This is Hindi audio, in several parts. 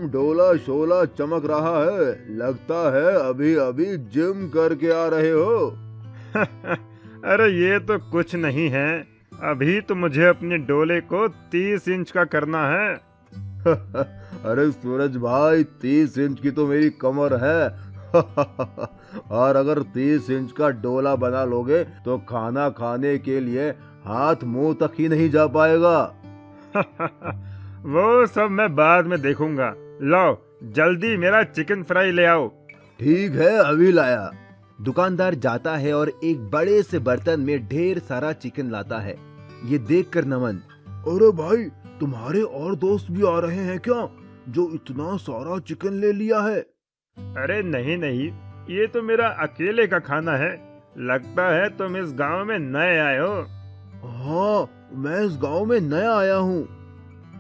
डोला शोला चमक रहा है, लगता है अभी अभी जिम करके आ रहे हो। अरे ये तो कुछ नहीं है, अभी तो मुझे अपने डोले को 30 इंच का करना है। अरे सूरज भाई, 30 इंच की तो मेरी कमर है। और अगर 30 इंच का डोला बना लोगे तो खाना खाने के लिए हाथ मुंह तक ही नहीं जा पाएगा। वो सब मैं बाद में देखूंगा। लाओ जल्दी मेरा चिकन फ्राई ले आओ। ठीक है, अभी लाया। दुकानदार जाता है और एक बड़े से बर्तन में ढेर सारा चिकन लाता है। ये देखकर नमन, अरे भाई, तुम्हारे और दोस्त भी आ रहे हैं क्या, जो इतना सारा चिकन ले लिया है? अरे नहीं नहीं, ये तो मेरा अकेले का खाना है। लगता है तुम इस गांव में नए आए हो। हाँ, मैं इस गांव में नया आया हूँ।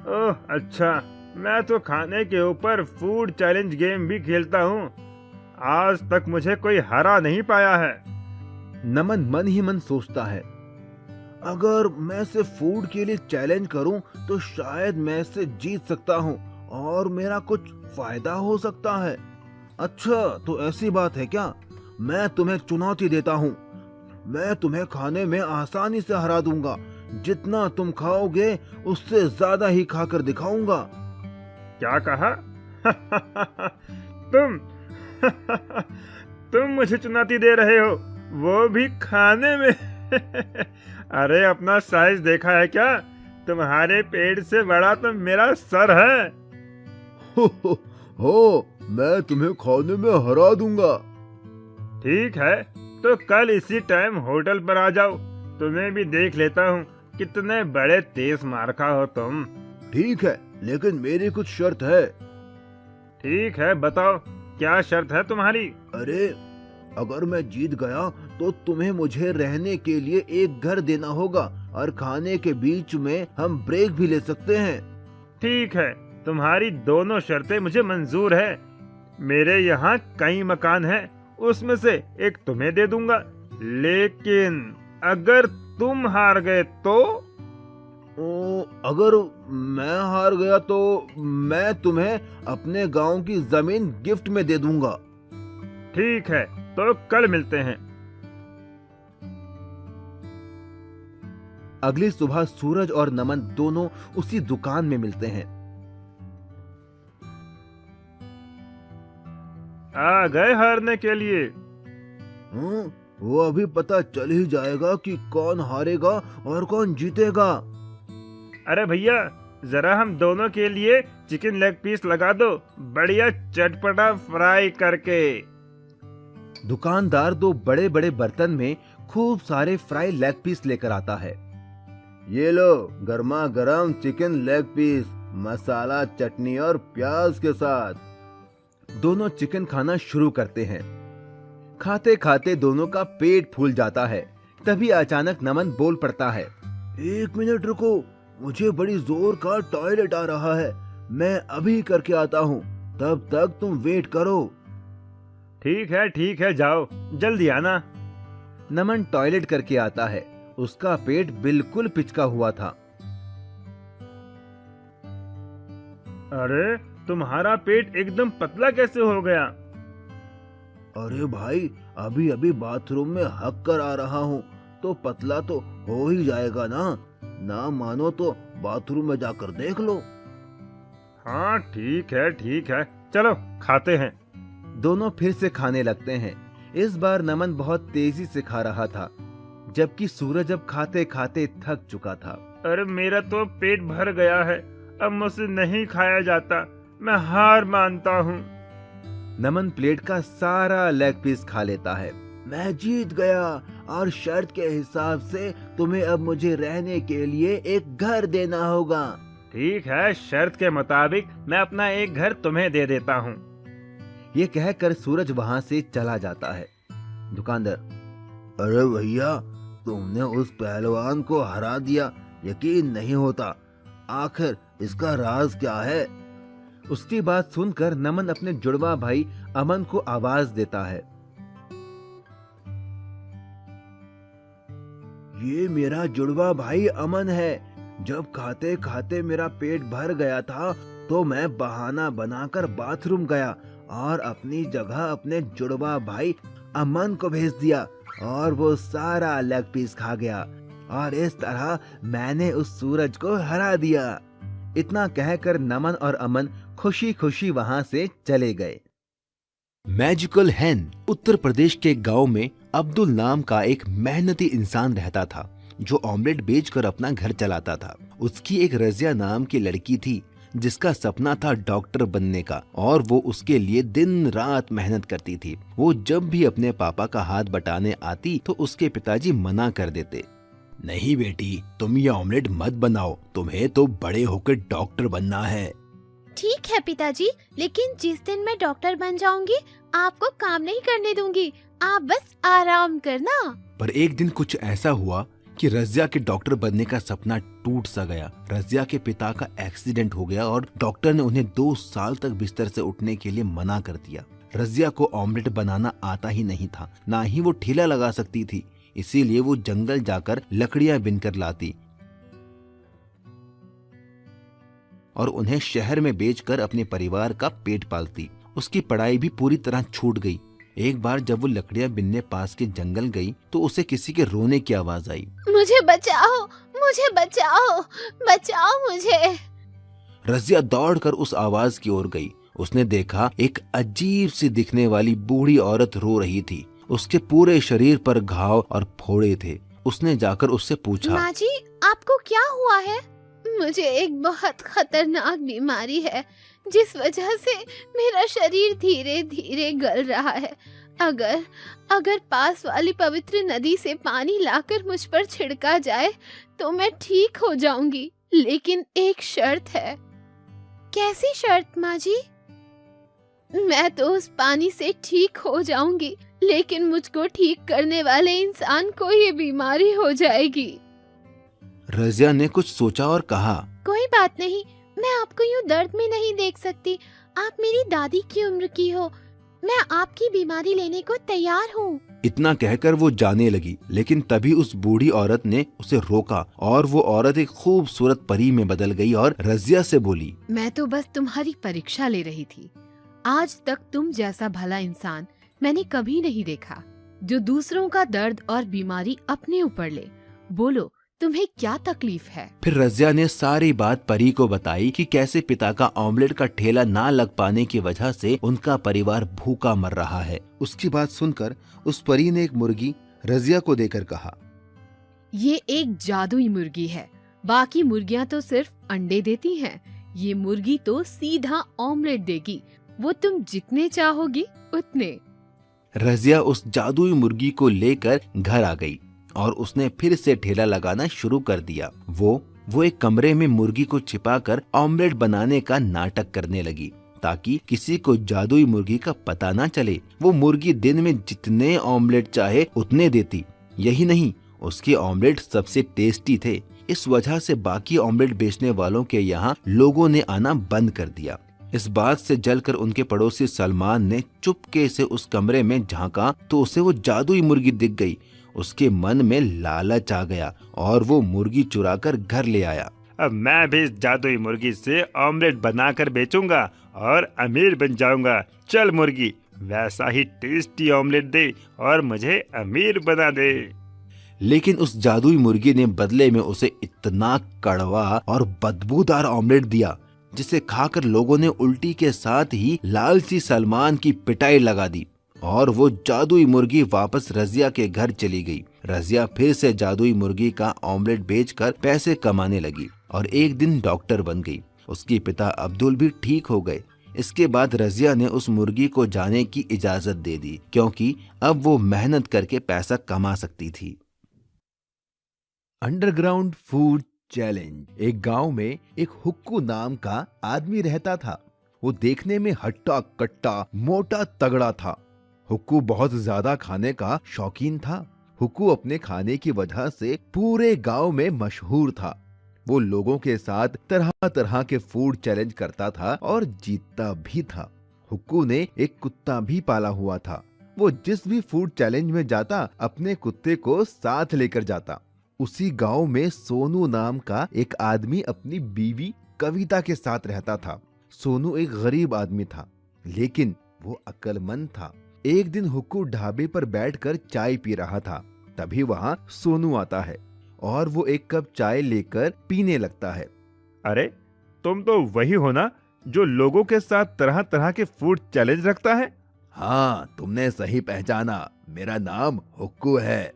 ओह अच्छा, मैं तो खाने के ऊपर फूड चैलेंज गेम भी खेलता हूँ। आज तक मुझे कोई हरा नहीं पाया है। नमन मन ही मन सोचता है, अगर मैं इसे फूड के लिए चैलेंज करूं तो शायद मैं इसे जीत सकता हूं और मेरा कुछ फायदा हो सकता है। अच्छा, तो ऐसी बात है क्या? मैं तुम्हें चुनौती देता हूं। मैं तुम्हें खाने में आसानी से हरा दूंगा। जितना तुम खाओगे उससे ज्यादा ही खाकर दिखाऊंगा। क्या कहा? तुम तुम मुझे चुनौती दे रहे हो, वो भी खाने में? अरे अपना साइज देखा है क्या? तुम्हारे पेट से बड़ा तो मेरा सर है। हो, मैं तुम्हें खाने में हरा दूंगा। ठीक है, तो कल इसी टाइम होटल पर आ जाओ। तुम्हें भी देख लेता हूँ कितने बड़े तेज मारखा हो तुम। ठीक है, लेकिन मेरी कुछ शर्त है। ठीक है, बताओ क्या शर्त है तुम्हारी? अरे, अगर मैं जीत गया तो तुम्हें मुझे रहने के लिए एक घर देना होगा और खाने के बीच में हम ब्रेक भी ले सकते हैं। ठीक है, तुम्हारी दोनों शर्तें मुझे मंजूर है। मेरे यहाँ कई मकान हैं, उसमें से एक तुम्हें दे दूंगा। लेकिन अगर तुम हार गए तो? अगर मैं हार गया तो मैं तुम्हें अपने गांव की जमीन गिफ्ट में दे दूंगा। ठीक है, तो कल मिलते हैं। अगली सुबह सूरज और नमन दोनों उसी दुकान में मिलते हैं। आ गए हारने के लिए? वो अभी पता चल ही जाएगा कि कौन हारेगा और कौन जीतेगा। अरे भैया, जरा हम दोनों के लिए चिकन लेग पीस लगा दो, बढ़िया चटपटा फ्राई करके। दुकानदार दो बड़े बड़े बर्तन में खूब सारे फ्राई लेग पीस लेकर आता है। ये लो, गर्मा गर्म चिकन लेग पीस, मसाला, चटनी और प्याज के साथ। दोनों चिकन खाना शुरू करते हैं। खाते खाते दोनों का पेट फूल जाता है। तभी अचानक नमन बोल पड़ता है, 1 मिनट रुको, मुझे बड़ी जोर का टॉयलेट आ रहा है। मैं अभी करके आता हूँ, तब तक तुम वेट करो। ठीक है, जाओ, जल्दी आना। नमन टॉयलेट करके आता है। उसका पेट बिल्कुल पिचका हुआ था। अरे तुम्हारा पेट एकदम पतला कैसे हो गया? अरे भाई, अभी अभी बाथरूम में हक कर आ रहा हूँ, तो पतला तो हो ही जाएगा ना। ना मानो तो बाथरूम में जाकर देख लो। हाँ ठीक है, चलो खाते हैं। दोनों फिर से खाने लगते हैं। इस बार नमन बहुत तेजी से खा रहा था, जबकि सूरज अब खाते खाते थक चुका था। अरे मेरा तो पेट भर गया है, अब मुझसे नहीं खाया जाता, मैं हार मानता हूँ। नमन प्लेट का सारा लेग पीस खा लेता है। मैं जीत गया और शर्त के हिसाब से तुम्हें अब मुझे रहने के लिए एक घर देना होगा। ठीक है, शर्त के मुताबिक मैं अपना एक घर तुम्हें दे देता हूँ। ये कहकर सूरज वहाँ से चला जाता है। दुकानदार, अरे भैया, तुमने उस पहलवान को हरा दिया, यकीन नहीं होता। आखिर इसका राज क्या है? उसकी बात सुनकर नमन अपने जुड़वा भाई अमन को आवाज देता है। ये मेरा जुड़वा भाई अमन है। जब खाते खाते मेरा पेट भर गया था तो मैं बहाना बनाकर बाथरूम गया और अपनी जगह अपने जुड़वा भाई अमन को भेज दिया और वो सारा लेग पीस खा गया और इस तरह मैंने उस सूरज को हरा दिया। इतना कहकर नमन और अमन खुशी खुशी वहां से चले गए। मैजिकल हैन। उत्तर प्रदेश के गांव में अब्दुल नाम का एक मेहनती इंसान रहता था जो ऑमलेट बेचकर अपना घर चलाता था। उसकी एक रजिया नाम की लड़की थी जिसका सपना था डॉक्टर बनने का और वो उसके लिए दिन रात मेहनत करती थी। वो जब भी अपने पापा का हाथ बटाने आती तो उसके पिताजी मना कर देते। नहीं बेटी, तुम ये ऑमलेट मत बनाओ, तुम्हें तो बड़े होकर डॉक्टर बनना है। ठीक है पिताजी, लेकिन जिस दिन मैं डॉक्टर बन जाऊंगी आपको काम नहीं करने दूंगी, आप बस आराम करना। पर एक दिन कुछ ऐसा हुआ कि रजिया के डॉक्टर बनने का सपना टूट सा गया। रजिया के पिता का एक्सीडेंट हो गया और डॉक्टर ने उन्हें 2 साल तक बिस्तर से उठने के लिए मना कर दिया। रजिया को ऑमलेट बनाना आता ही नहीं था, ना ही वो ठेला लगा सकती थी, इसीलिए वो जंगल जाकर लकड़ियां बिनकर लाती और उन्हें शहर में बेचकर अपने परिवार का पेट पालती। उसकी पढ़ाई भी पूरी तरह छूट गई। एक बार जब वो लकड़ियां बिनने पास के जंगल गई तो उसे किसी के रोने की आवाज आई। मुझे बचाओ, मुझे बचाओ, बचाओ मुझे। रजिया दौड़कर उस आवाज की ओर गई। उसने देखा एक अजीब सी दिखने वाली बूढ़ी औरत रो रही थी। उसके पूरे शरीर पर घाव और फोड़े थे। उसने जाकर उससे पूछा, माँ जी, आपको क्या हुआ है? मुझे एक बहुत खतरनाक बीमारी है जिस वजह से मेरा शरीर धीरे धीरे गल रहा है। अगर पास वाली पवित्र नदी से पानी लाकर मुझ पर छिड़का जाए तो मैं ठीक हो जाऊंगी, लेकिन एक शर्त है। कैसी शर्त माँ जी? मैं तो उस पानी से ठीक हो जाऊंगी, लेकिन मुझको ठीक करने वाले इंसान को ये बीमारी हो जाएगी। रजिया ने कुछ सोचा और कहा, कोई बात नहीं, मैं आपको यूँ दर्द में नहीं देख सकती। आप मेरी दादी की उम्र की हो, मैं आपकी बीमारी लेने को तैयार हूँ। इतना कहकर वो जाने लगी, लेकिन तभी उस बूढ़ी औरत ने उसे रोका और वो औरत एक खूबसूरत परी में बदल गई और रजिया से बोली, मैं तो बस तुम्हारी परीक्षा ले रही थी। आज तक तुम जैसा भला इंसान मैंने कभी नहीं देखा जो दूसरों का दर्द और बीमारी अपने ऊपर ले। बोलो, तुम्हें क्या तकलीफ है? फिर रजिया ने सारी बात परी को बताई कि कैसे पिता का ऑमलेट का ठेला ना लग पाने की वजह से उनका परिवार भूखा मर रहा है। उसकी बात सुनकर उस परी ने एक मुर्गी रजिया को देकर कहा, ये एक जादुई मुर्गी है, बाकी मुर्गियाँ तो सिर्फ अंडे देती हैं, ये मुर्गी तो सीधा ऑमलेट देगी, वो तुम जितने चाहोगी उतने। रजिया उस जादुई मुर्गी को लेकर घर आ गई और उसने फिर से ठेला लगाना शुरू कर दिया। वो एक कमरे में मुर्गी को छिपाकर ऑमलेट बनाने का नाटक करने लगी ताकि किसी को जादुई मुर्गी का पता ना चले। वो मुर्गी दिन में जितने ऑमलेट चाहे उतने देती। यही नहीं, उसके ऑमलेट सबसे टेस्टी थे। इस वजह से बाकी ऑमलेट बेचने वालों के यहाँ लोगों ने आना बंद कर दिया। इस बात से जलकर उनके पड़ोसी सलमान ने चुपके से उस कमरे में झांका तो उसे वो जादुई मुर्गी दिख गई। उसके मन में लालच आ गया और वो मुर्गी चुराकर घर ले आया। अब मैं भी इस जादुई मुर्गी से ऑमलेट बनाकर बेचूंगा और अमीर बन जाऊंगा। चल मुर्गी, वैसा ही टेस्टी ऑमलेट दे और मुझे अमीर बना दे। लेकिन उस जादुई मुर्गी ने बदले में उसे इतना कड़वा और बदबूदार ऑमलेट दिया जिसे खाकर लोगों ने उल्टी के साथ ही लालची सलमान की पिटाई लगा दी और वो जादुई मुर्गी वापस रजिया के घर चली गई। रजिया फिर से जादुई मुर्गी का ऑमलेट बेचकर पैसे कमाने लगी और एक दिन डॉक्टर बन गई। उसके पिता अब्दुल भी ठीक हो गए। इसके बाद रजिया ने उस मुर्गी को जाने की इजाजत दे दी क्योंकि अब वो मेहनत करके पैसा कमा सकती थी। Underground food challenge. एक गांव में एक हुक्कू नाम का आदमी रहता था। वो देखने में हट्टा कट्टा मोटा तगड़ा था। हुक्कू बहुत ज्यादा खाने का शौकीन था। हुक्कू अपने खाने की वजह से पूरे गांव में मशहूर था। वो लोगों के साथ तरह तरह के फूड चैलेंज करता था और जीतता भी था। हुक्कू ने एक कुत्ता भी पाला हुआ था। वो जिस भी फूड चैलेंज में जाता अपने कुत्ते को साथ लेकर जाता। उसी गांव में सोनू नाम का एक आदमी अपनी बीवी कविता के साथ रहता था। सोनू एक गरीब आदमी था, लेकिन वो अक्लमंद था। एक दिन हुक्कू ढाबे पर बैठकर चाय पी रहा था। तभी वहाँ सोनू आता है और वो एक कप चाय लेकर पीने लगता है। अरे, तुम तो वही हो ना जो लोगों के साथ तरह तरह के फूड चैलेंज रखता है? हाँ, तुमने सही पहचाना, मेरा नाम हुक्कू है।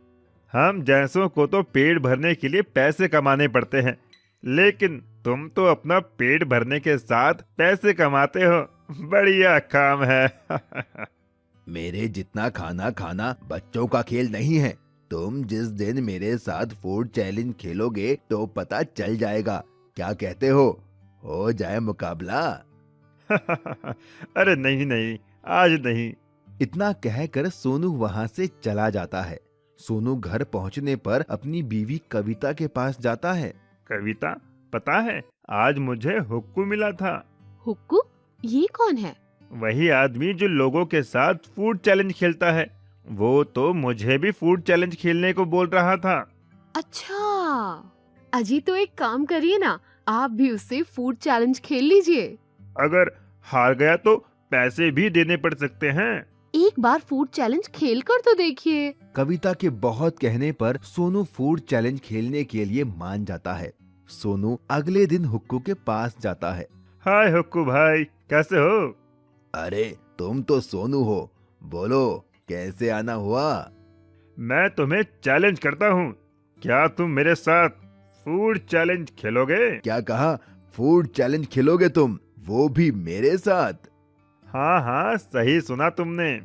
हम जैसों को तो पेट भरने के लिए पैसे कमाने पड़ते हैं, लेकिन तुम तो अपना पेट भरने के साथ पैसे कमाते हो। बढ़िया काम है। मेरे जितना खाना खाना बच्चों का खेल नहीं है। तुम जिस दिन मेरे साथ फूड चैलेंज खेलोगे तो पता चल जाएगा। क्या कहते हो जाए मुकाबला? अरे नहीं नहीं, आज नहीं। इतना कहकर सोनू वहाँ से चला जाता है। सोनू घर पहुँचने पर अपनी बीवी कविता के पास जाता है। कविता, पता है आज मुझे हुक्कू मिला था। हुक्कू? ये कौन है? वही आदमी जो लोगों के साथ फूड चैलेंज खेलता है। वो तो मुझे भी फूड चैलेंज खेलने को बोल रहा था। अच्छा, अजी तो एक काम करिए ना, आप भी उससे फूड चैलेंज खेल लीजिए। अगर हार गया तो पैसे भी देने पड़ सकते हैं। एक बार फूड चैलेंज खेल कर तो देखिए। कविता के बहुत कहने पर सोनू फूड चैलेंज खेलने के लिए मान जाता है। सोनू अगले दिन हुक्कू के पास जाता है। हाय हुक्कू भाई, कैसे हो? अरे, तुम तो सोनू हो, बोलो कैसे आना हुआ? मैं तुम्हें चैलेंज करता हूँ, क्या तुम मेरे साथ फूड चैलेंज खेलोगे? क्या कहा? फूड चैलेंज खेलोगे तुम, वो भी मेरे साथ? हाँ हाँ, सही सुना तुमने।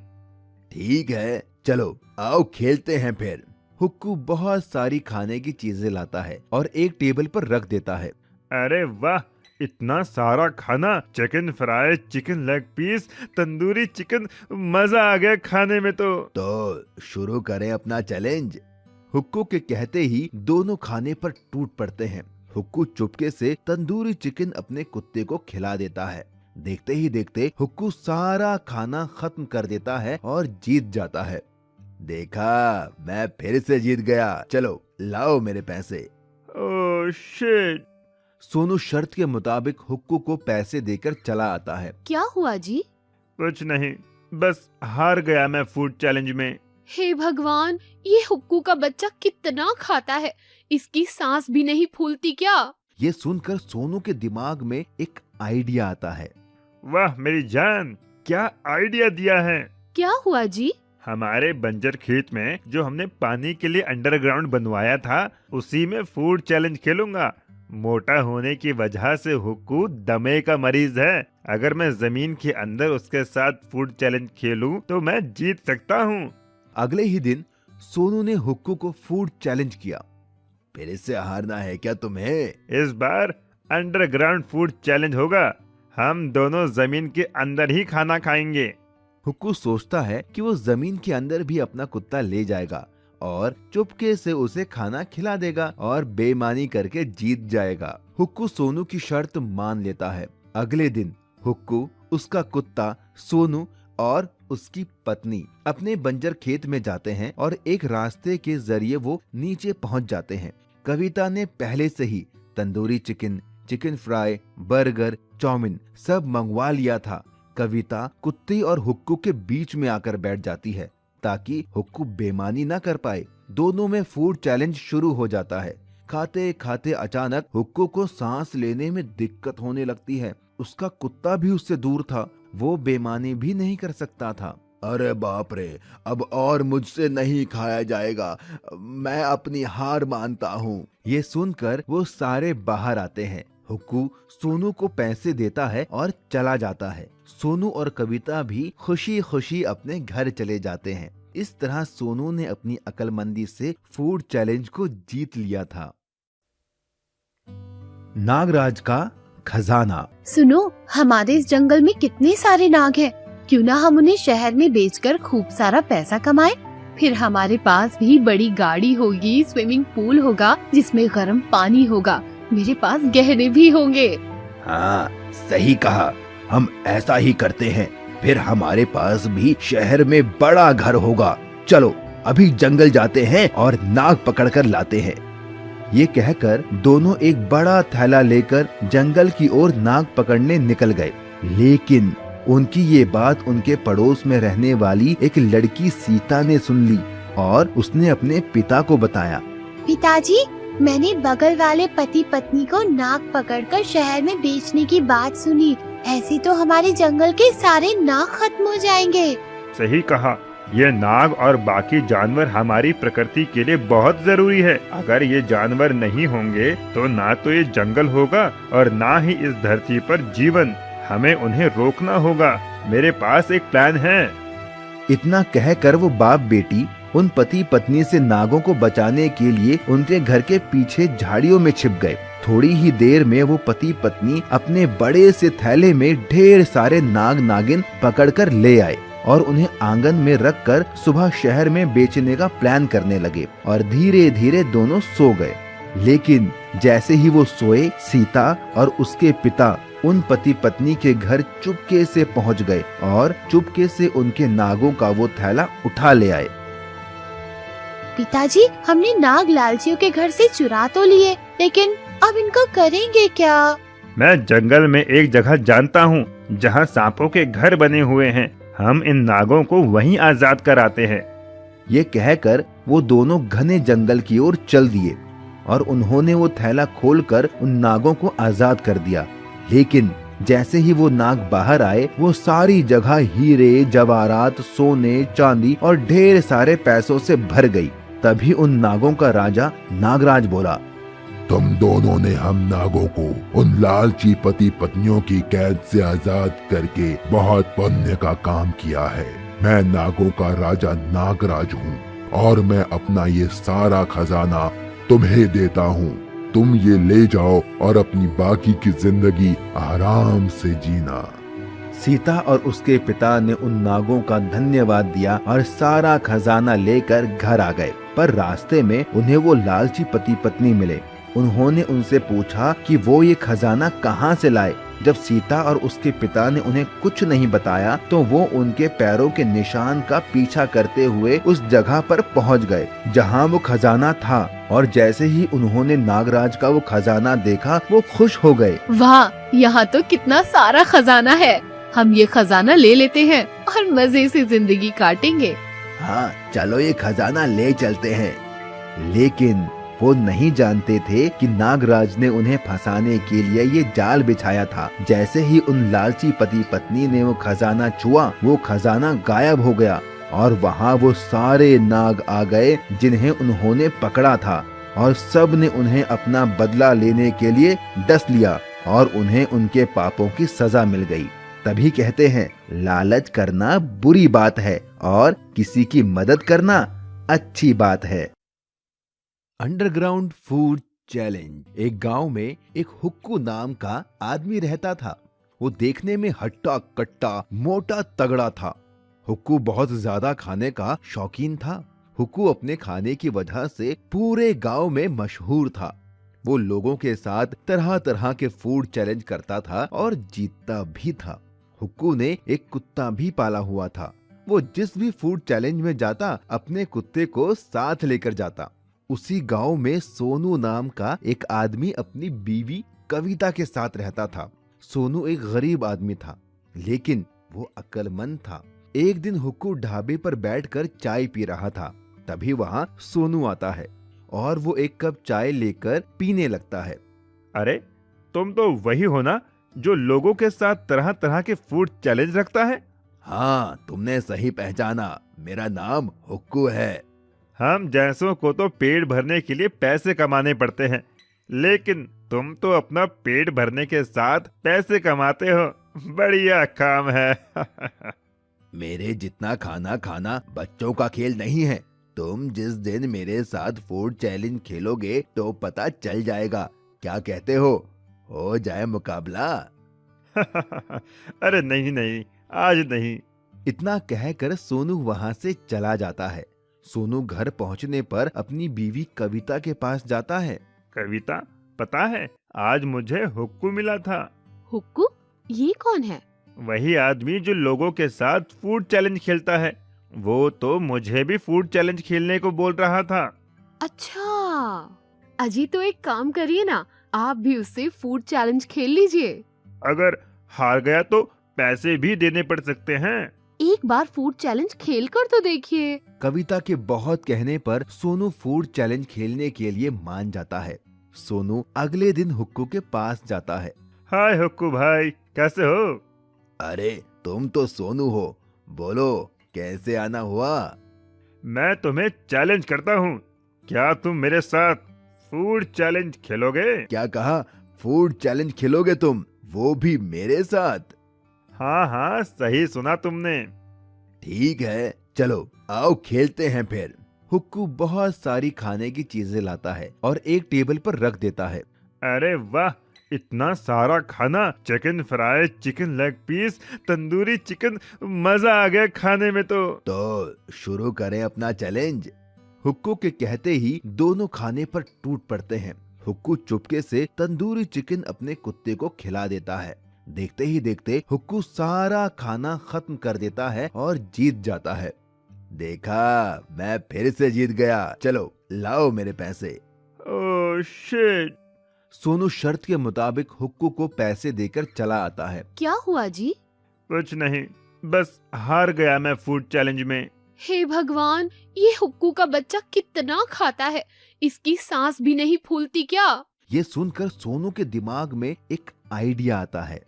ठीक है, चलो आओ खेलते हैं फिर। हुक्कू बहुत सारी खाने की चीजें लाता है और एक टेबल पर रख देता है। अरे वाह, इतना सारा खाना! Chicken fry, chicken leg piece, tandoori chicken, मजा आ गया खाने में। तो शुरू करें अपना चैलेंज। हुक्कू के कहते ही दोनों खाने पर टूट पड़ते हैं। हुक्कू चुपके से तंदूरी चिकन अपने कुत्ते को खिला देता है। देखते ही देखते हुक्कू सारा खाना खत्म कर देता है और जीत जाता है। देखा, मैं फिर से जीत गया। चलो लाओ मेरे पैसे। Oh shit! सोनू शर्त के मुताबिक हुक्कू को पैसे देकर चला आता है। क्या हुआ जी? कुछ नहीं, बस हार गया मैं फूड चैलेंज में। हे भगवान, ये हुक्कू का बच्चा कितना खाता है, इसकी सांस भी नहीं फूलती क्या? ये सुनकर सोनू के दिमाग में एक आइडिया आता है। वाह मेरी जान, क्या आइडिया दिया है! क्या हुआ जी? हमारे बंजर खेत में जो हमने पानी के लिए अंडरग्राउंड बनवाया था, उसी में फूड चैलेंज खेलूंगा। मोटा होने की वजह से हुक्कू दमे का मरीज है। अगर मैं जमीन के अंदर उसके साथ फूड चैलेंज खेलूं तो मैं जीत सकता हूं। अगले ही दिन सोनू ने हुक्कू को फूड चैलेंज किया। फिर से हारना है क्या तुम्हें? इस बार अंडरग्राउंड फूड चैलेंज होगा। हम दोनों जमीन के अंदर ही खाना खाएंगे। हुक्कू सोचता है कि वो जमीन के अंदर भी अपना कुत्ता ले जाएगा और चुपके से उसे खाना खिला देगा और बेईमानी करके जीत जाएगा। हुक्कू सोनू की शर्त मान लेता है। अगले दिन हुक्कू, उसका कुत्ता, सोनू और उसकी पत्नी अपने बंजर खेत में जाते हैं और एक रास्ते के जरिए वो नीचे पहुंच जाते हैं। कविता ने पहले से ही tandoori chicken, chicken fry, burger, chow mein सब मंगवा लिया था। कविता कुत्ते और हुक्कू के बीच में आकर बैठ जाती है ताकि हुक्कू बेईमानी न कर पाए। दोनों में फूड चैलेंज शुरू हो जाता है। खाते खाते अचानक हुक्कू को सांस लेने में दिक्कत होने लगती है। उसका कुत्ता भी उससे दूर था, वो बेईमानी भी नहीं कर सकता था। अरे बाप रे, अब और मुझसे नहीं खाया जाएगा, मैं अपनी हार मानता हूँ। ये सुनकर वो सारे बाहर आते हैं। हुक्कू सोनू को पैसे देता है और चला जाता है। सोनू और कविता भी खुशी खुशी अपने घर चले जाते हैं। इस तरह सोनू ने अपनी अक्लमंदी से फूड चैलेंज को जीत लिया था। नागराज का खजाना। सुनो, हमारे इस जंगल में कितने सारे नाग हैं। क्यों ना हम उन्हें शहर में बेचकर खूब सारा पैसा कमाएं? फिर हमारे पास भी बड़ी गाड़ी होगी, स्विमिंग पूल होगा जिसमें गर्म पानी होगा, मेरे पास गहने भी होंगे। हाँ, सही कहा, हम ऐसा ही करते हैं। फिर हमारे पास भी शहर में बड़ा घर होगा। चलो अभी जंगल जाते हैं और नाग पकड़कर लाते हैं। ये कहकर दोनों एक बड़ा थैला लेकर जंगल की ओर नाग पकड़ने निकल गए। लेकिन उनकी ये बात उनके पड़ोस में रहने वाली एक लड़की सीता ने सुन ली और उसने अपने पिता को बताया। पिताजी, मैंने बगल वाले पति पत्नी को नाग पकड़कर शहर में बेचने की बात सुनी। ऐसे तो हमारे जंगल के सारे नाग खत्म हो जाएंगे। सही कहा, ये नाग और बाकी जानवर हमारी प्रकृति के लिए बहुत जरूरी है। अगर ये जानवर नहीं होंगे तो ना तो ये जंगल होगा और ना ही इस धरती पर जीवन। हमें उन्हें रोकना होगा। मेरे पास एक प्लान है। इतना कहकर वो बाप बेटी उन पति पत्नी से नागों को बचाने के लिए उनके घर के पीछे झाड़ियों में छिप गए। थोड़ी ही देर में वो पति पत्नी अपने बड़े से थैले में ढेर सारे नाग नागिन पकड़कर ले आए और उन्हें आंगन में रखकर सुबह शहर में बेचने का प्लान करने लगे और धीरे धीरे दोनों सो गए। लेकिन जैसे ही वो सोए, सीता और उसके पिता उन पति पत्नी के घर चुपके से पहुंच गए और चुपके से उनके नागों का वो थैला उठा ले आए। पिताजी, हमने नाग लालचियों के घर से चुरा तो लिए, लेकिन अब इनको करेंगे क्या? मैं जंगल में एक जगह जानता हूँ जहाँ सांपों के घर बने हुए हैं। हम इन नागों को वहीं आजाद कराते हैं। ये कहकर वो दोनों घने जंगल की ओर चल दिए और उन्होंने वो थैला खोलकर उन नागों को आजाद कर दिया। लेकिन जैसे ही वो नाग बाहर आए, वो सारी जगह हीरे जवाहरात, सोने, चांदी और ढेर सारे पैसों से भर गई। तभी उन नागों का राजा नागराज बोला, तुम दोनों ने हम नागों को उन लालची पति पत्नियों की कैद से आजाद करके बहुत पुण्य का काम किया है। मैं नागों का राजा नागराज हूँ और मैं अपना ये सारा खजाना तुम्हें देता हूँ। तुम ये ले जाओ और अपनी बाकी की जिंदगी आराम से जीना। सीता और उसके पिता ने उन नागों का धन्यवाद दिया और सारा खजाना लेकर घर आ गए। पर रास्ते में उन्हें वो लालची पति पत्नी मिले। उन्होंने उनसे पूछा कि वो ये खजाना कहाँ से लाए। जब सीता और उसके पिता ने उन्हें कुछ नहीं बताया तो वो उनके पैरों के निशान का पीछा करते हुए उस जगह पर पहुँच गए जहाँ वो खजाना था। और जैसे ही उन्होंने नागराज का वो खजाना देखा, वो खुश हो गए। वाह, यहाँ तो कितना सारा खजाना है। हम ये खजाना ले लेते हैं और मजे से जिंदगी काटेंगे। हाँ, चलो ये खजाना ले चलते हैं। लेकिन वो नहीं जानते थे कि नागराज ने उन्हें फंसाने के लिए ये जाल बिछाया था। जैसे ही उन लालची पति पत्नी ने वो खजाना छुआ, वो खजाना गायब हो गया और वहाँ वो सारे नाग आ गए जिन्हें उन्होंने पकड़ा था और सब ने उन्हें अपना बदला लेने के लिए डस लिया और उन्हें उनके पापों की सजा मिल गई। तभी कहते हैं, लालच करना बुरी बात है और किसी की मदद करना अच्छी बात है। Underground food challenge. एक गांव में एक हुक्कू नाम का आदमी रहता था। वो देखने में हट्टा कट्टा मोटा तगड़ा था। हुक्कू बहुत ज्यादा खाने का शौकीन था। हुक्कू अपने खाने की वजह से पूरे गांव में मशहूर था। वो लोगों के साथ तरह तरह के फूड चैलेंज करता था और जीतता भी था। हुक्कू ने एक कुत्ता भी पाला हुआ था। वो जिस भी फूड चैलेंज में जाता, अपने कुत्ते को साथ लेकर जाता। उसी गांव में सोनू नाम का एक आदमी अपनी बीवी कविता के साथ रहता था। सोनू एक गरीब आदमी था, लेकिन वो अक्लमंद था। एक दिन हुक्कू ढाबे पर बैठकर चाय पी रहा था। तभी वहाँ सोनू आता है और वो एक कप चाय लेकर पीने लगता है। अरे, तुम तो वही हो ना जो लोगों के साथ तरह तरह के फूड चैलेंज रखता है? हाँ, तुमने सही पहचाना। मेरा नाम हुक्कू है। हम जैसों को तो पेट भरने के लिए पैसे कमाने पड़ते हैं, लेकिन तुम तो अपना पेट भरने के साथ पैसे कमाते हो। बढ़िया काम है। मेरे जितना खाना खाना बच्चों का खेल नहीं है। तुम जिस दिन मेरे साथ फूड चैलेंज खेलोगे तो पता चल जाएगा। क्या कहते हो जाए मुकाबला? अरे नहीं नहीं, आज नहीं। इतना कहकर सोनू वहाँ से चला जाता है। सोनू घर पहुँचने पर अपनी बीवी कविता के पास जाता है। कविता, पता है आज मुझे हुक्कू मिला था। हुक्कू? ये कौन है? वही आदमी जो लोगों के साथ फूड चैलेंज खेलता है। वो तो मुझे भी फूड चैलेंज खेलने को बोल रहा था। अच्छा, अजी तो एक काम करिए ना, आप भी उससे फूड चैलेंज खेल लीजिए। अगर हार गया तो पैसे भी देने पड़ सकते हैं। एक बार फूड चैलेंज खेल कर तो देखिए। कविता के बहुत कहने पर सोनू फूड चैलेंज खेलने के लिए मान जाता है। सोनू अगले दिन हुक्कू के पास जाता है। हाय हुक्कू भाई, कैसे हो? अरे तुम तो सोनू हो, बोलो कैसे आना हुआ? मैं तुम्हें चैलेंज करता हूँ, क्या तुम मेरे साथ फूड चैलेंज खेलोगे? क्या कहा? फूड चैलेंज खेलोगे तुम, वो भी मेरे साथ? हाँ हाँ, सही सुना तुमने। ठीक है, चलो आओ खेलते हैं फिर। हुक्कू बहुत सारी खाने की चीजें लाता है और एक टेबल पर रख देता है। अरे वाह, इतना सारा खाना! Chicken fry, chicken leg piece, tandoori chicken, मजा आ गया खाने में तो शुरू करें अपना चैलेंज। हुक्कू के कहते ही दोनों खाने पर टूट पड़ते हैं। हुक्कू चुपके से तंदूरी चिकन अपने कुत्ते को खिला देता है। देखते ही देखते हुक्कू सारा खाना खत्म कर देता है और जीत जाता है। देखा, मैं फिर से जीत गया। चलो लाओ मेरे पैसे। Oh shit! सोनू शर्त के मुताबिक हुक्कू को पैसे देकर चला आता है। क्या हुआ जी? कुछ नहीं, बस हार गया मैं फूड चैलेंज में। हे भगवान, ये हुक्कू का बच्चा कितना खाता है, इसकी सांस भी नहीं फूलती क्या? ये सुनकर सोनू के दिमाग में एक आइडिया आता है।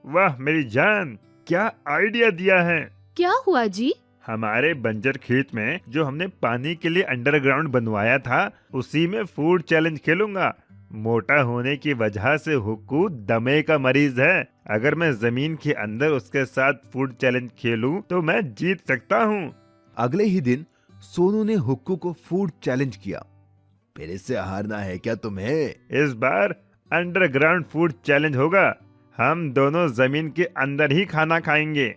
वाह मेरी जान, क्या आइडिया दिया है! क्या हुआ जी? हमारे बंजर खेत में जो हमने पानी के लिए अंडरग्राउंड बनवाया था, उसी में फूड चैलेंज खेलूंगा। मोटा होने की वजह से हुक्कू दमे का मरीज है। अगर मैं जमीन के अंदर उसके साथ फूड चैलेंज खेलूं तो मैं जीत सकता हूँ। अगले ही दिन सोनू ने हुक्कू को फूड चैलेंज किया। फिर से हारना है क्या तुम्हें? इस बार अंडरग्राउंड फूड चैलेंज होगा। हम दोनों जमीन के अंदर ही खाना खाएंगे।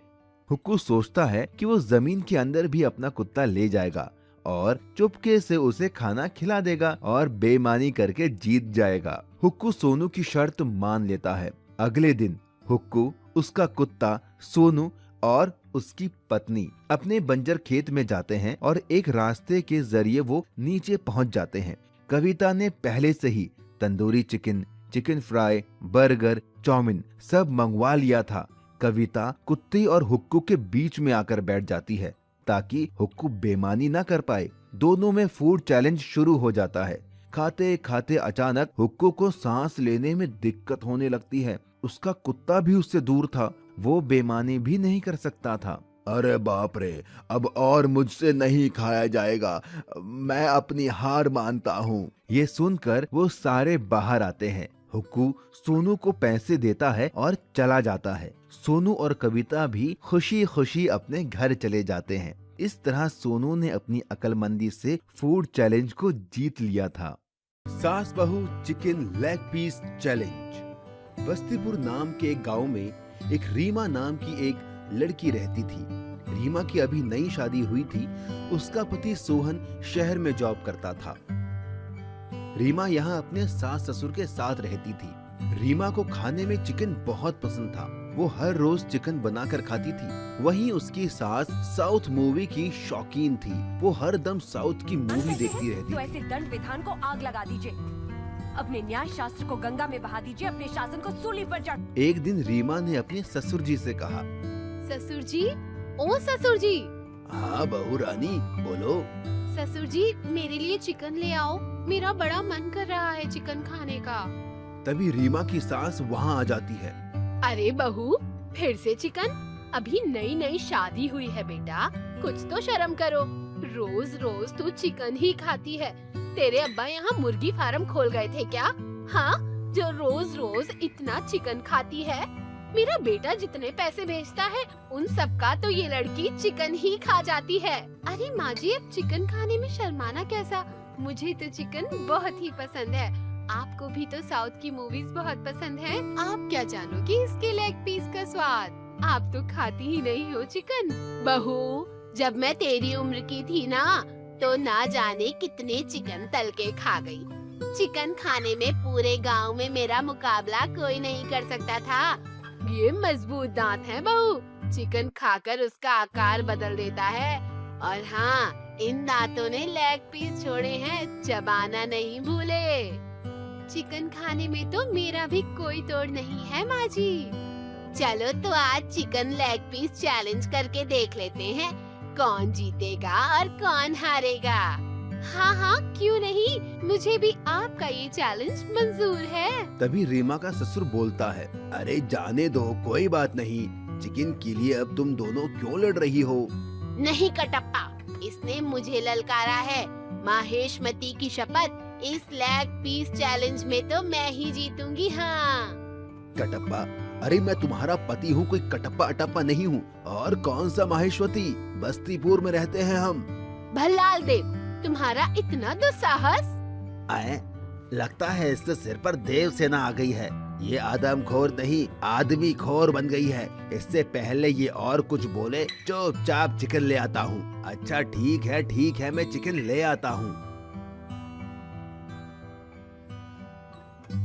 हुक्कू सोचता है कि वो जमीन के अंदर भी अपना कुत्ता ले जाएगा और चुपके से उसे खाना खिला देगा और बेईमानी करके जीत जाएगा। हुक्कू सोनू की शर्त मान लेता है। अगले दिन हुक्कू, उसका कुत्ता, सोनू और उसकी पत्नी अपने बंजर खेत में जाते हैं और एक रास्ते के जरिए वो नीचे पहुंच जाते हैं। कविता ने पहले से ही tandoori chicken, chicken fry, burger, chow mein सब मंगवा लिया था। कविता कुत्ते और हुक्कू के बीच में आकर बैठ जाती है ताकि हुक्कू बेईमानी ना कर पाए। दोनों में फूड चैलेंज शुरू हो जाता है। खाते खाते अचानक हुक्कू को सांस लेने में दिक्कत होने लगती है। उसका कुत्ता भी उससे दूर था, वो बेईमानी भी नहीं कर सकता था। अरे बाप रे, अब और मुझसे नहीं खाया जाएगा, मैं अपनी हार मानता हूँ। ये सुनकर वो सारे बाहर आते हैं। हुक्कू सोनू को पैसे देता है और चला जाता है। सोनू और कविता भी खुशी खुशी अपने घर चले जाते हैं। इस तरह सोनू ने अपनी अक्लमंदी से फूड चैलेंज को जीत लिया था। सास बहू chicken leg piece challenge. Bastipur नाम के एक गांव में एक रीमा नाम की एक लड़की रहती थी। रीमा की अभी नई शादी हुई थी। उसका पति सोहन शहर में जॉब करता था। रीमा यहाँ अपने सास ससुर के साथ रहती थी। रीमा को खाने में चिकन बहुत पसंद था। वो हर रोज चिकन बनाकर खाती थी। वहीं उसकी सास साउथ मूवी की शौकीन थी। वो हर दम साउथ की मूवी देखती रहती तो थी। ऐसे दंड विधान को आग लगा दीजिए, अपने न्याय शास्त्र को गंगा में बहा दीजिए, अपने शासन को सूली पर चढ़। एक दिन रीमा ने अपने ससुर जी से कहा, ससुर जी, ओ ससुर जी। हाँ बहू रानी, बोलो। ससुर जी, मेरे लिए चिकन ले आओ, मेरा बड़ा मन कर रहा है चिकन खाने का। तभी रीमा की सास वहाँ आ जाती है। अरे बहू, फिर से चिकन? अभी नई नई शादी हुई है बेटा, कुछ तो शर्म करो। रोज रोज तू चिकन ही खाती है। तेरे अब्बा यहाँ मुर्गी फार्म खोल गए थे क्या? हाँ, जो रोज रोज इतना चिकन खाती है। मेरा बेटा जितने पैसे भेजता है उन सब का तो ये लड़की चिकन ही खा जाती है। अरे माँ जी, अब चिकन खाने में शर्माना कैसा? मुझे तो चिकन बहुत ही पसंद है। आपको भी तो साउथ की मूवीज बहुत पसंद है। आप क्या जानोगे इसके लेग पीस का स्वाद? आप तो खाती ही नहीं हो चिकन। बहू, जब मैं तेरी उम्र की थी ना जाने कितने चिकन तल के खा गई। चिकन खाने में पूरे गांव में मेरा मुकाबला कोई नहीं कर सकता था। ये मजबूत दांत हैं बहू, चिकन खाकर उसका आकार बदल देता है। और हाँ, इन दांतों ने लेग पीस छोड़े हैं, चबाना नहीं भूले। चिकन खाने में तो मेरा भी कोई तोड़ नहीं है माँ जी। चलो तो आज चिकन लेग पीस चैलेंज करके देख लेते हैं कौन जीतेगा और कौन हारेगा। हाँ हाँ, क्यों नहीं, मुझे भी आपका ये चैलेंज मंजूर है। तभी रीमा का ससुर बोलता है, अरे जाने दो, कोई बात नहीं। चिकन के लिए अब तुम दोनों क्यों लड़ रही हो? नहीं कटप्पा, इसने मुझे ललकारा है। माहेशमती की शपथ, इस लेग पीस चैलेंज में तो मैं ही जीतूंगी। हाँ कटप्पा, अरे मैं तुम्हारा पति हूँ, कोई कटप्पा अटप्पा नहीं हूँ। और कौन सा माहेश्वती, बस्तीपुर में रहते हैं हम। भल्लाल देव, तुम्हारा इतना दुस्साहस। आए, लगता है इससे सिर पर देव सेना आ गई है। ये आदमखोर नहीं, आदमी खोर बन गई है। इससे पहले ये और कुछ बोले, चुपचाप चिकन ले आता हूँ। अच्छा ठीक है, मैं चिकन ले आता हूँ।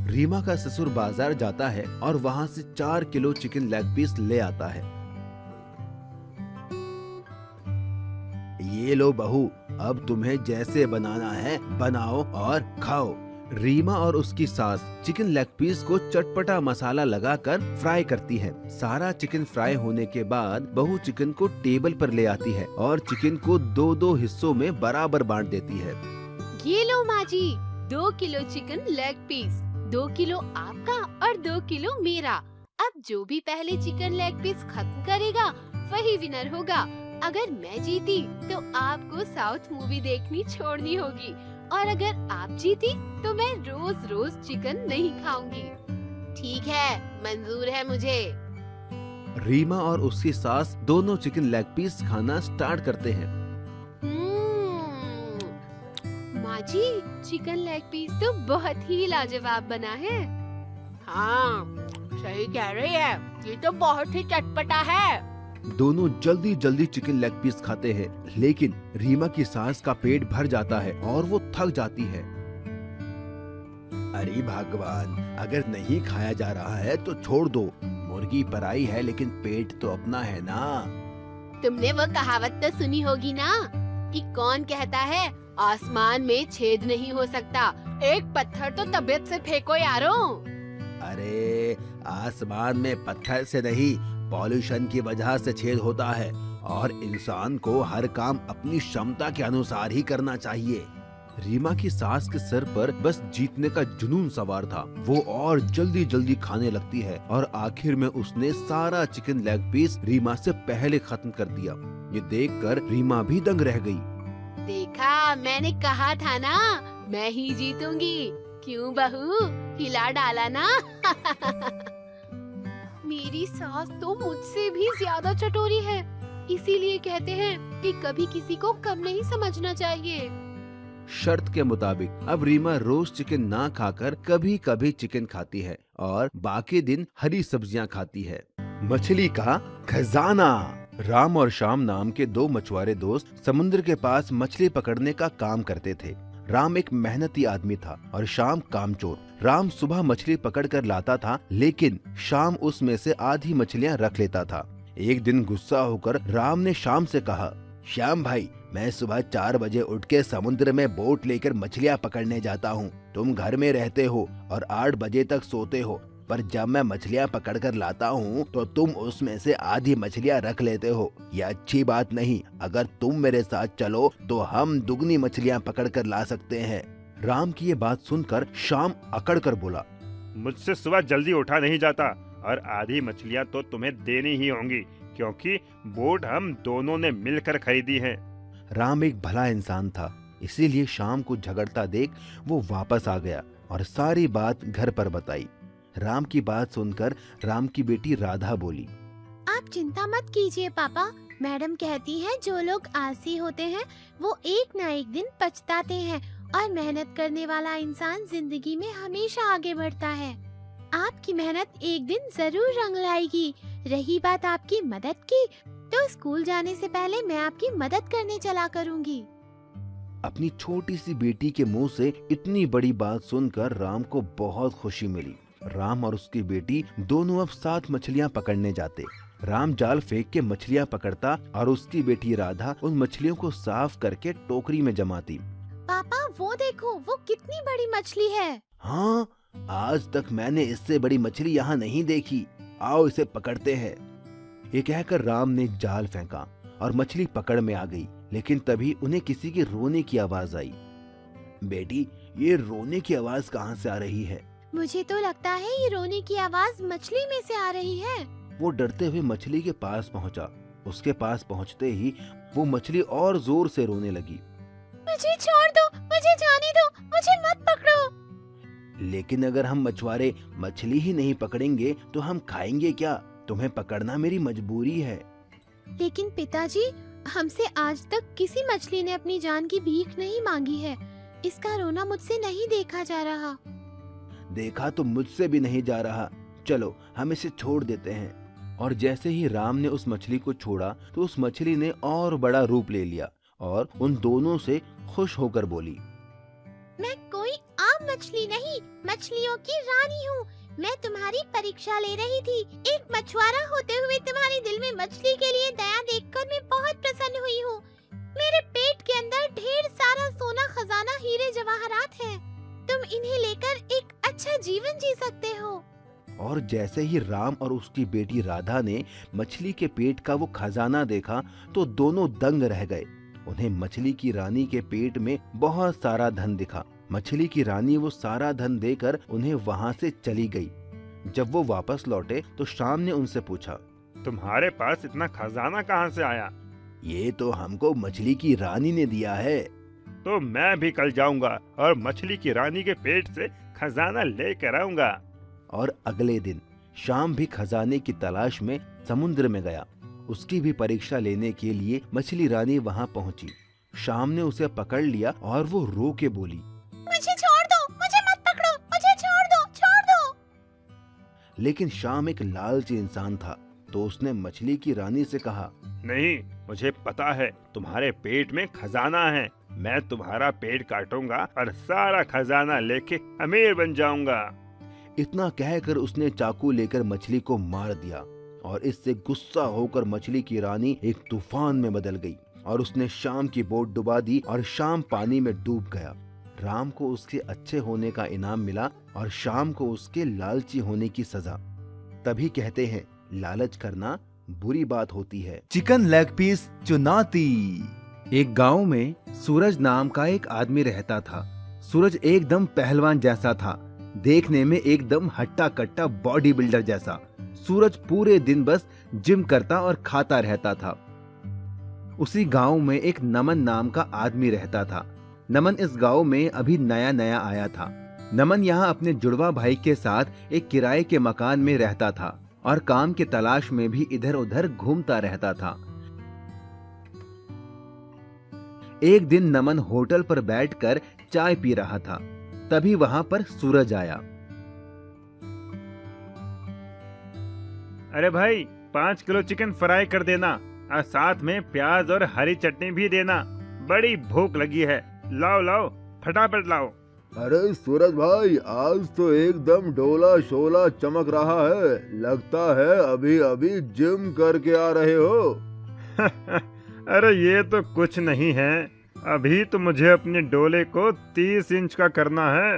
रीमा का ससुर बाजार जाता है और वहाँ से 4 किलो चिकन लेग पीस ले आता है। ये लो बहू, अब तुम्हें जैसे बनाना है बनाओ और खाओ। रीमा और उसकी सास चिकन लेग पीस को चटपटा मसाला लगाकर फ्राई करती है। सारा चिकन फ्राई होने के बाद बहू चिकन को टेबल पर ले आती है और चिकन को 2-2 हिस्सों में बराबर बांट देती है। ये लो माँ जी, 2 kilo chicken leg piece, 2 kilo आपका और 2 किलो मेरा। अब जो भी पहले चिकन लेग पीस खत्म करेगा वही विनर होगा। अगर मैं जीती तो आपको साउथ मूवी देखनी छोड़नी होगी, और अगर आप जीती तो मैं रोज रोज चिकन नहीं खाऊंगी। ठीक है, मंजूर है मुझे। रीमा और उसकी सास दोनों चिकन लेग पीस खाना स्टार्ट करते हैं। माँ जी, चिकन लेग पीस तो बहुत ही लाजवाब बना है। हाँ, सही कह रही है, ये तो बहुत ही चटपटा है। दोनों जल्दी जल्दी चिकन लेग पीस खाते हैं, लेकिन रीमा की सास का पेट भर जाता है और वो थक जाती है। अरे भगवान, अगर नहीं खाया जा रहा है तो छोड़ दो। मुर्गी पराई है लेकिन पेट तो अपना है ना। तुमने वो कहावत तो सुनी होगी ना कि कौन कहता है आसमान में छेद नहीं हो सकता, एक पत्थर तो तबीयत से फेंको यारो। अरे आसमान में पत्थर से नहीं, पॉल्यूशन की वजह से छेद होता है, और इंसान को हर काम अपनी क्षमता के अनुसार ही करना चाहिए। रीमा की सास के सर पर बस जीतने का जुनून सवार था। वो और जल्दी जल्दी खाने लगती है और आखिर में उसने सारा चिकन लेग पीस रीमा से पहले खत्म कर दिया। ये देखकर रीमा भी दंग रह गई। देखा, मैंने कहा था ना, मैं ही जीतूंगी। क्यों बहू, हिला डाला ना। मेरी सास तो मुझसे भी ज्यादा चटोरी है, इसीलिए कहते हैं कि कभी किसी को कम नहीं समझना चाहिए। शर्त के मुताबिक अब रीमा रोज चिकन ना खाकर कभी कभी चिकन खाती है और बाकी दिन हरी सब्जियां खाती है। मछली का खजाना। राम और श्याम नाम के 2 मछुआरे दोस्त समुद्र के पास मछली पकड़ने का काम करते थे। राम एक मेहनती आदमी था और श्याम कामचोर। राम सुबह मछली पकड़ कर लाता था, लेकिन श्याम उसमें से आधी मछलियां रख लेता था। एक दिन गुस्सा होकर राम ने श्याम से कहा, श्याम भाई, मैं सुबह 4 बजे उठ के समुद्र में बोट लेकर मछलियां पकड़ने जाता हूँ। तुम घर में रहते हो और 8 बजे तक सोते हो, पर जब मैं मछलियां पकड़ कर लाता हूँ तो तुम उसमें से आधी मछलियां रख लेते हो। यह अच्छी बात नहीं। अगर तुम मेरे साथ चलो तो हम दुगनी मछलियां पकड़ कर ला सकते हैं। राम की ये बात सुनकर श्याम अकड़ कर बोला, मुझसे सुबह जल्दी उठा नहीं जाता और आधी मछलियाँ तो तुम्हें देनी ही होंगी, क्योंकि बोट हम दोनों ने मिलकर खरीदी है। राम एक भला इंसान था, इसीलिए श्याम को झगड़ता देख वो वापस आ गया और सारी बात घर पर बताई। राम की बात सुनकर राम की बेटी राधा बोली, आप चिंता मत कीजिए पापा, मैडम कहती है जो लोग आलसी होते हैं वो एक न एक दिन पछताते हैं, और मेहनत करने वाला इंसान जिंदगी में हमेशा आगे बढ़ता है। आपकी मेहनत एक दिन जरूर रंग लाएगी। रही बात आपकी मदद की, तो स्कूल जाने से पहले मैं आपकी मदद करने चला करूँगी। अपनी छोटी सी बेटी के मुंह से इतनी बड़ी बात सुनकर राम को बहुत खुशी मिली। राम और उसकी बेटी दोनों अब साथ मछलियां पकड़ने जाते। राम जाल फेंक के मछलियां पकड़ता और उसकी बेटी राधा उन मछलियों को साफ करके टोकरी में जमाती। पापा वो देखो, वो कितनी बड़ी मछली है। हाँ, आज तक मैंने इससे बड़ी मछली यहाँ नहीं देखी। आओ इसे पकड़ते हैं। ये कहकर राम ने जाल फेंका और मछली पकड़ में आ गई। लेकिन तभी उन्हें किसी के रोने की आवाज आई। बेटी, ये रोने की आवाज कहाँ से आ रही है? मुझे तो लगता है ये रोने की आवाज मछली में से आ रही है। वो डरते हुए मछली के पास पहुंचा। उसके पास पहुंचते ही वो मछली और जोर से रोने लगी। मुझे छोड़ दो, मुझे जाने दो, मुझे मत पकड़ो। लेकिन अगर हम मछुआरे मछली ही नहीं पकड़ेंगे तो हम खाएंगे क्या? तुम्हें पकड़ना मेरी मजबूरी है। लेकिन पिताजी, हमसे आज तक किसी मछली ने अपनी जान की भीख नहीं मांगी है। इसका रोना मुझसे नहीं देखा जा रहा। देखा तो मुझसे भी नहीं जा रहा। चलो हम इसे छोड़ देते हैं। और जैसे ही राम ने उस मछली को छोड़ा तो उस मछली ने और बड़ा रूप ले लिया और उन दोनों से खुश होकर बोली, मैं कोई आम मछली नहीं, मछलियों की रानी हूँ। मैं तुम्हारी परीक्षा ले रही थी। एक मछुआरा होते हुए तुम्हारे दिल में मछली के लिए दया देखकर मैं बहुत प्रसन्न हुई हूँ। मेरे पेट के अंदर ढेर सारा सोना, खजाना, हीरे जवाहरात है। तुम इन्हें लेकर एक अच्छा जीवन जी सकते हो। और जैसे ही राम और उसकी बेटी राधा ने मछली के पेट का वो खजाना देखा तो दोनों दंग रह गए। उन्हें मछली की रानी के पेट में बहुत सारा धन दिखा। मछली की रानी वो सारा धन देकर उन्हें वहाँ से चली गई। जब वो वापस लौटे तो शाम ने उनसे पूछा, तुम्हारे पास इतना खजाना कहाँ से आया? ये तो हमको मछली की रानी ने दिया है। तो मैं भी कल जाऊंगा और मछली की रानी के पेट से खजाना लेकर आऊंगा। और अगले दिन शाम भी खजाने की तलाश में समुद्र में गया। उसकी भी परीक्षा लेने के लिए मछली रानी वहाँ पहुँची। शाम ने उसे पकड़ लिया और वो रो के बोली, मुझे छोड़ दो, मुझे मत पकड़ो, मुझे छोड़ दो, छोड़ दो। लेकिन शाम एक लालची इंसान था तो उसने मछली की रानी से कहा, नहीं, मुझे पता है तुम्हारे पेट में खजाना है। मैं तुम्हारा पेट काटूंगा और सारा खजाना लेके अमीर बन जाऊंगा। इतना कहकर उसने चाकू लेकर मछली को मार दिया और इससे गुस्सा होकर मछली की रानी एक तूफान में बदल गई और उसने शाम की बोट डुबा दी और शाम पानी में डूब गया। राम को उसके अच्छे होने का इनाम मिला और शाम को उसके लालची होने की सजा। तभी कहते हैं, लालच करना बुरी बात होती है। चिकन लेग पीस चुनौती। एक गांव में सूरज नाम का एक आदमी रहता था। सूरज एकदम पहलवान जैसा था, देखने में एकदम हट्टा कट्टा बॉडी बिल्डर जैसा। सूरज पूरे दिन बस जिम करता और खाता रहता था। उसी गांव में एक नमन नाम का आदमी रहता था। नमन इस गांव में अभी नया नया आया था। नमन यहाँ अपने जुड़वा भाई के साथ एक किराए के मकान में रहता था और काम की तलाश में भी इधर उधर घूमता रहता था। एक दिन नमन होटल पर बैठकर चाय पी रहा था। तभी वहां पर सूरज आया। अरे भाई, 5 किलो चिकन फ्राई कर देना और साथ में प्याज और हरी चटनी भी देना। बड़ी भूख लगी है। लाओ लाओ, फटाफट लाओ। अरे सूरज भाई, आज तो एकदम डोला शोला चमक रहा है। लगता है अभी अभी जिम करके आ रहे हो। अरे ये तो कुछ नहीं है। अभी तो मुझे अपने डोले को 30 इंच का करना है।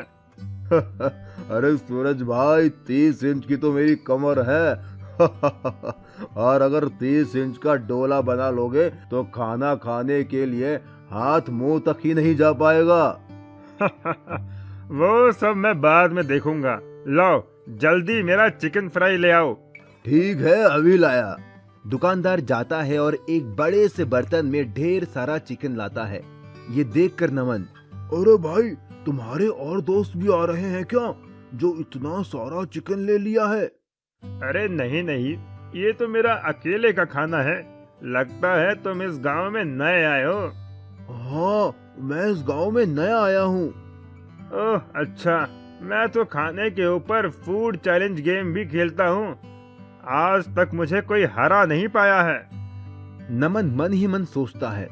अरे सूरज भाई, 30 इंच की तो मेरी कमर है। और अगर 30 इंच का डोला बना लोगे तो खाना खाने के लिए हाथ मुंह तक ही नहीं जा पाएगा। वो सब मैं बाद में देखूंगा। लाओ जल्दी मेरा चिकन फ्राई ले आओ। ठीक है, अभी लाया। दुकानदार जाता है और एक बड़े से बर्तन में ढेर सारा चिकन लाता है। ये देखकर नमन, अरे भाई, तुम्हारे और दोस्त भी आ रहे हैं क्या, जो इतना सारा चिकन ले लिया है? अरे नहीं नहीं, ये तो मेरा अकेले का खाना है। लगता है तुम इस गांव में नए आए हो। हाँ, मैं इस गांव में नया आया हूँ। ओह अच्छा, मैं तो खाने के ऊपर फूड चैलेंज गेम भी खेलता हूँ। आज तक मुझे कोई हरा नहीं पाया है। नमन मन ही मन सोचता है,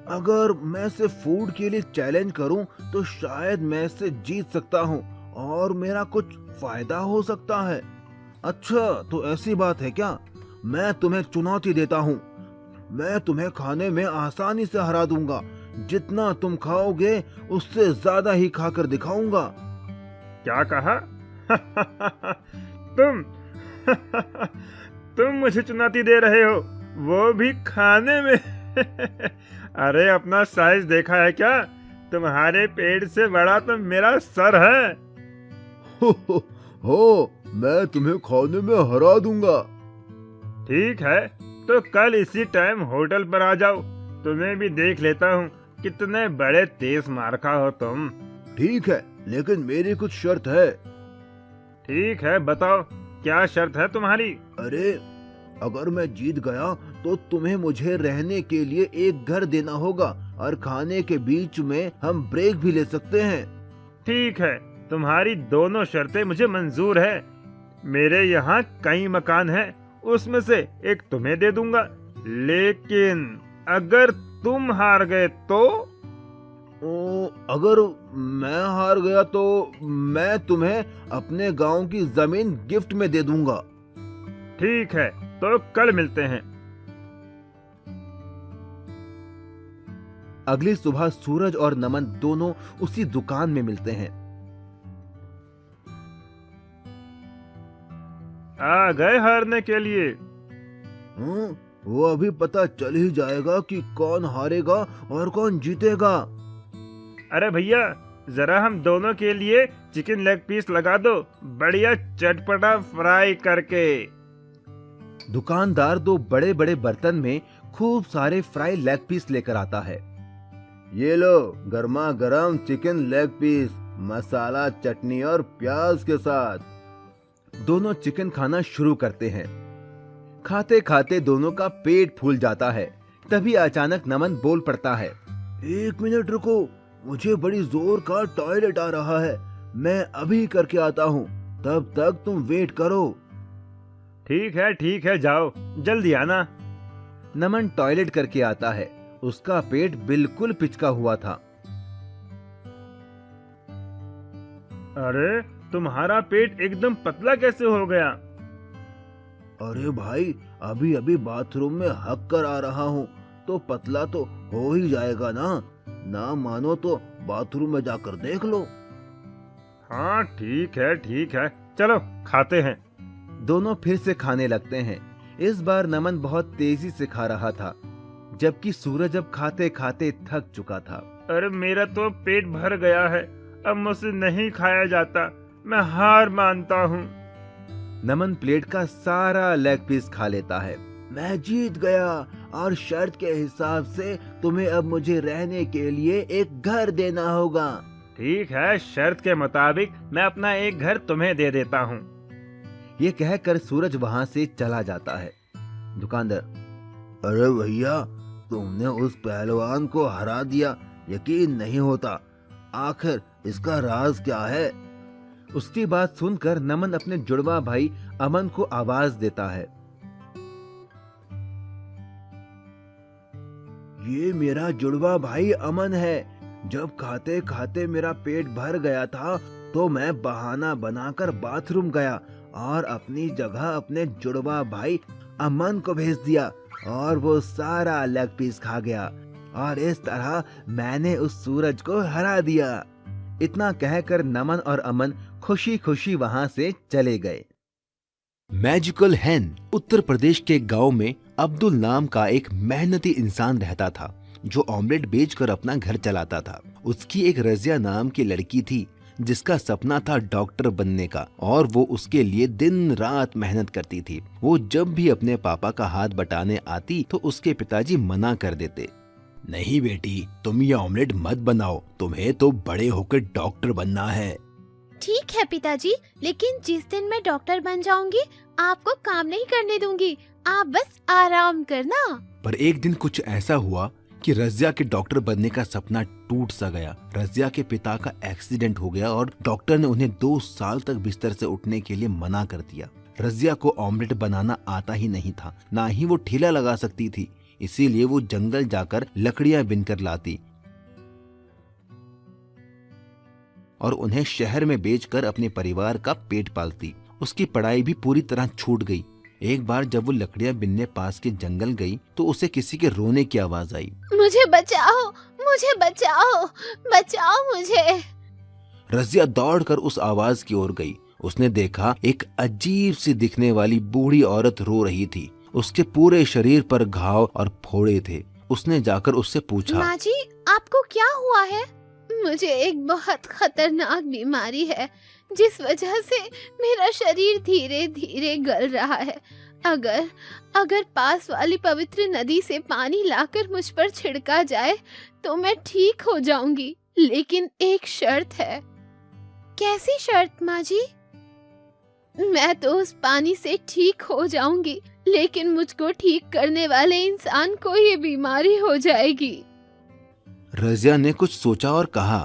अगर मैं इसे फूड के लिए चैलेंज करूं तो शायद मैं इससे जीत सकता हूं और मेरा कुछ फायदा हो सकता है। अच्छा, तो ऐसी बात है क्या? मैं तुम्हें चुनौती देता हूं। मैं तुम्हें खाने में आसानी से हरा दूंगा। जितना तुम खाओगे उससे ज्यादा ही खाकर दिखाऊंगा। क्या कहा? तुम तुम मुझे चुनौती दे रहे हो, वो भी खाने में। अरे अपना साइज देखा है क्या? तुम्हारे पेट से बड़ा तो मेरा सर है। हो, मैं तुम्हें खाने में हरा दूंगा। ठीक है, तो कल इसी टाइम होटल पर आ जाओ। तुम्हें भी देख लेता हूँ कितने बड़े तेज मारका हो तुम। ठीक है, लेकिन मेरी कुछ शर्त है। ठीक है, बताओ क्या शर्त है तुम्हारी? अरे अगर मैं जीत गया तो तुम्हें मुझे रहने के लिए एक घर देना होगा और खाने के बीच में हम ब्रेक भी ले सकते हैं। ठीक है, तुम्हारी दोनों शर्तें मुझे मंजूर है। मेरे यहाँ कई मकान हैं, उसमें से एक तुम्हें दे दूंगा, लेकिन अगर तुम हार गए तो? अगर मैं हार गया तो मैं तुम्हें अपने गांव की जमीन गिफ्ट में दे दूंगा। ठीक है, तो कल मिलते हैं। अगली सुबह सूरज और नमन दोनों उसी दुकान में मिलते हैं। आ गए हारने के लिए? वो अभी पता चल ही जाएगा कि कौन हारेगा और कौन जीतेगा। अरे भैया, जरा हम दोनों के लिए चिकन लेग पीस लगा दो, बढ़िया चटपटा फ्राई करके। दुकानदार दो बड़े बड़े बर्तन में खूब सारे फ्राई लेग पीस लेकर आता है। ये लो, गर्मा गर्म चिकन लेग पीस, मसाला, चटनी और प्याज के साथ। दोनों चिकन खाना शुरू करते हैं। खाते खाते दोनों का पेट फूल जाता है। तभी अचानक नमन बोल पड़ता है, 1 मिनट रुको, मुझे बड़ी जोर का टॉयलेट आ रहा है, मैं अभी करके आता हूँ, तब तक तुम वेट करो। ठीक है, जाओ, जल्दी आना। नमन टॉयलेट करके आता है। उसका पेट बिल्कुल पिचका हुआ था। अरे तुम्हारा पेट एकदम पतला कैसे हो गया? अरे भाई, अभी अभी बाथरूम में हक कर आ रहा हूँ, तो पतला तो हो ही जाएगा ना मानो तो बाथरूम में जाकर देख लो। हाँ ठीक है, चलो खाते हैं। दोनों फिर से खाने लगते हैं। इस बार नमन बहुत तेजी से खा रहा था, जबकि सूरज अब खाते खाते थक चुका था। अरे मेरा तो पेट भर गया है, अब मुझसे नहीं खाया जाता, मैं हार मानता हूँ। नमन प्लेट का सारा लेग पीस खा लेता है। मैं जीत गया और शर्त के हिसाब से तुम्हें अब मुझे रहने के लिए एक घर देना होगा। ठीक है, शर्त के मुताबिक मैं अपना एक घर तुम्हें दे देता हूँ। ये कहकर सूरज वहाँ से चला जाता है। दुकानदार, अरे भैया, तुमने उस पहलवान को हरा दिया, यकीन नहीं होता, आखिर इसका राज क्या है? उसकी बात सुनकर नमन अपने जुड़वा भाई अमन को आवाज देता है, ये मेरा जुड़वा भाई अमन है। जब खाते खाते मेरा पेट भर गया था तो मैं बहाना बनाकर बाथरूम गया और अपनी जगह अपने जुड़वा भाई अमन को भेज दिया और वो सारा लेग पीस खा गया और इस तरह मैंने उस सूरज को हरा दिया। इतना कहकर नमन और अमन खुशी खुशी वहां से चले गए। मैजिकल हैन। उत्तर प्रदेश के गांव में अब्दुल नाम का एक मेहनती इंसान रहता था जो ऑमलेट बेचकर अपना घर चलाता था। उसकी एक रजिया नाम की लड़की थी जिसका सपना था डॉक्टर बनने का और वो उसके लिए दिन रात मेहनत करती थी। वो जब भी अपने पापा का हाथ बटाने आती तो उसके पिताजी मना कर देते, नहीं बेटी, तुम ये ऑमलेट मत बनाओ, तुम्हें तो बड़े होकर डॉक्टर बनना है। ठीक है पिताजी, लेकिन जिस दिन मैं डॉक्टर बन जाऊंगी आपको काम नहीं करने दूंगी, आप बस आराम करना। पर एक दिन कुछ ऐसा हुआ कि रजिया के डॉक्टर बनने का सपना टूट सा गया। रजिया के पिता का एक्सीडेंट हो गया और डॉक्टर ने उन्हें 2 साल तक बिस्तर से उठने के लिए मना कर दिया। रजिया को ऑमलेट बनाना आता ही नहीं था, ना ही वो ठेला लगा सकती थी, इसीलिए वो जंगल जाकर लकड़ियां बिनकर लाती और उन्हें शहर में बेचकर अपने परिवार का पेट पालती। उसकी पढ़ाई भी पूरी तरह छूट गई। एक बार जब वो लकड़ियां बिनने पास के जंगल गई तो उसे किसी के रोने की आवाज आई, मुझे बचाओ, मुझे बचाओ, बचाओ मुझे। रजिया दौड़कर उस आवाज की ओर गई। उसने देखा एक अजीब सी दिखने वाली बूढ़ी औरत रो रही थी। उसके पूरे शरीर पर घाव और फोड़े थे। उसने जाकर उससे पूछा, माँ जी, आपको क्या हुआ है? मुझे एक बहुत खतरनाक बीमारी है जिस वजह से मेरा शरीर धीरे धीरे गल रहा है। अगर पास वाली पवित्र नदी से पानी लाकर मुझ पर छिड़का जाए तो मैं ठीक हो जाऊंगी, लेकिन एक शर्त है। कैसी शर्त माँ जी? मैं तो उस पानी से ठीक हो जाऊंगी, लेकिन मुझको ठीक करने वाले इंसान को ये बीमारी हो जाएगी। रजिया ने कुछ सोचा और कहा,